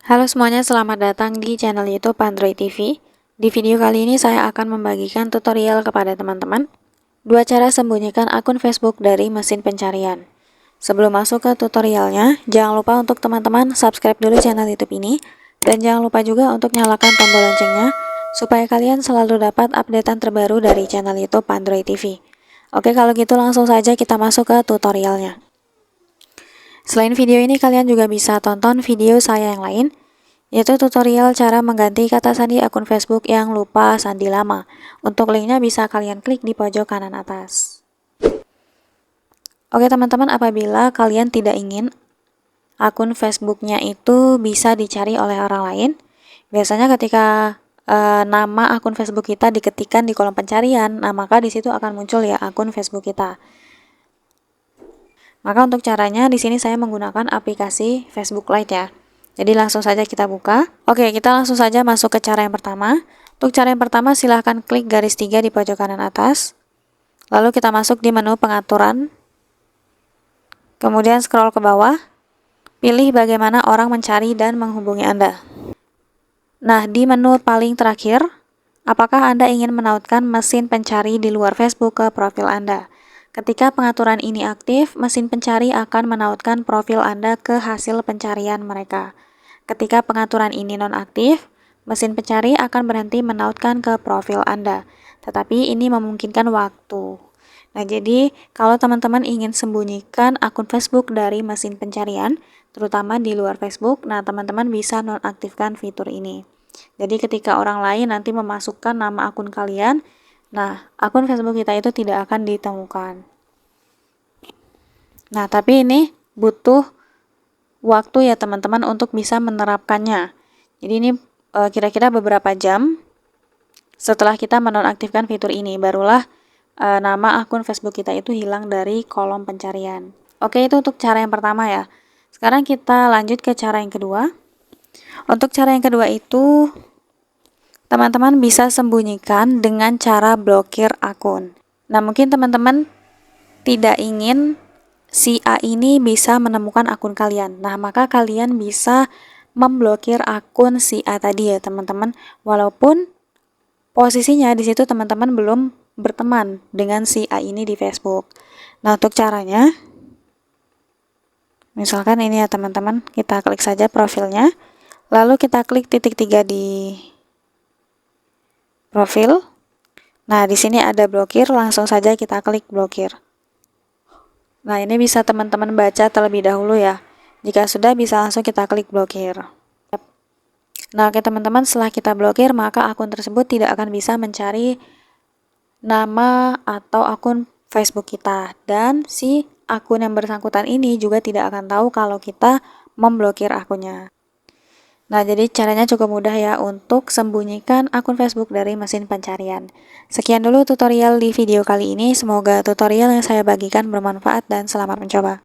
Halo semuanya, selamat datang di channel YouTube Android TV. Di video kali ini saya akan membagikan tutorial kepada teman-teman 2 cara sembunyikan akun Facebook dari mesin pencarian. Sebelum masuk ke tutorialnya, jangan lupa untuk teman-teman subscribe dulu channel YouTube ini dan jangan lupa juga untuk nyalakan tombol loncengnya supaya kalian selalu dapat updatean terbaru dari channel YouTube Android TV. Oke, kalau gitu langsung saja kita masuk ke tutorialnya. Selain video ini, kalian juga bisa tonton video saya yang lain, yaitu tutorial cara mengganti kata sandi akun Facebook yang lupa sandi lama. Untuk linknya bisa kalian klik di pojok kanan atas. Oke teman-teman, apabila kalian tidak ingin akun Facebooknya itu bisa dicari oleh orang lain, biasanya ketika nama akun Facebook kita diketikkan di kolom pencarian, nah maka di situ akan muncul ya akun Facebook kita. Maka untuk caranya di sini saya menggunakan aplikasi Facebook Lite ya. Jadi langsung saja kita buka. Oke, kita langsung saja masuk ke cara yang pertama. Untuk cara yang pertama silahkan klik garis 3 di pojok kanan atas. Lalu kita masuk di menu pengaturan. Kemudian scroll ke bawah. Pilih bagaimana orang mencari dan menghubungi Anda. Nah, di menu paling terakhir, apakah Anda ingin menautkan mesin pencari di luar Facebook ke profil Anda? Ketika pengaturan ini aktif, mesin pencari akan menautkan profil Anda ke hasil pencarian mereka. Ketika pengaturan ini nonaktif, mesin pencari akan berhenti menautkan ke profil Anda. Tetapi ini memungkinkan waktu. Nah, jadi kalau teman-teman ingin sembunyikan akun Facebook dari mesin pencarian, terutama di luar Facebook, nah teman-teman bisa nonaktifkan fitur ini. Jadi ketika orang lain nanti memasukkan nama akun kalian, nah, akun Facebook kita itu tidak akan ditemukan. Nah, tapi ini butuh waktu ya teman-teman untuk bisa menerapkannya. Jadi ini kira-kira beberapa jam setelah kita menonaktifkan fitur ini, barulah nama akun Facebook kita itu hilang dari kolom pencarian. Oke, itu untuk cara yang pertama ya. Sekarang kita lanjut ke cara yang kedua. Untuk cara yang kedua itu, teman-teman bisa sembunyikan dengan cara blokir akun. Nah, mungkin teman-teman tidak ingin si A ini bisa menemukan akun kalian. Nah, maka kalian bisa memblokir akun si A tadi ya, teman-teman. Walaupun posisinya di situ teman-teman belum berteman dengan si A ini di Facebook. Nah, untuk caranya, misalkan ini ya teman-teman, kita klik saja profilnya. Lalu kita klik titik 3 di profil. Nah, di sini ada blokir, langsung saja kita klik blokir. Nah, ini bisa teman-teman baca terlebih dahulu ya. Jika sudah, bisa langsung kita klik blokir. Nah, oke teman-teman, setelah kita blokir, maka akun tersebut tidak akan bisa mencari nama atau akun Facebook kita. Dan si akun yang bersangkutan ini juga tidak akan tahu kalau kita memblokir akunnya. Nah, jadi caranya cukup mudah ya untuk sembunyikan akun Facebook dari mesin pencarian. Sekian dulu tutorial di video kali ini. Semoga tutorial yang saya bagikan bermanfaat dan selamat mencoba.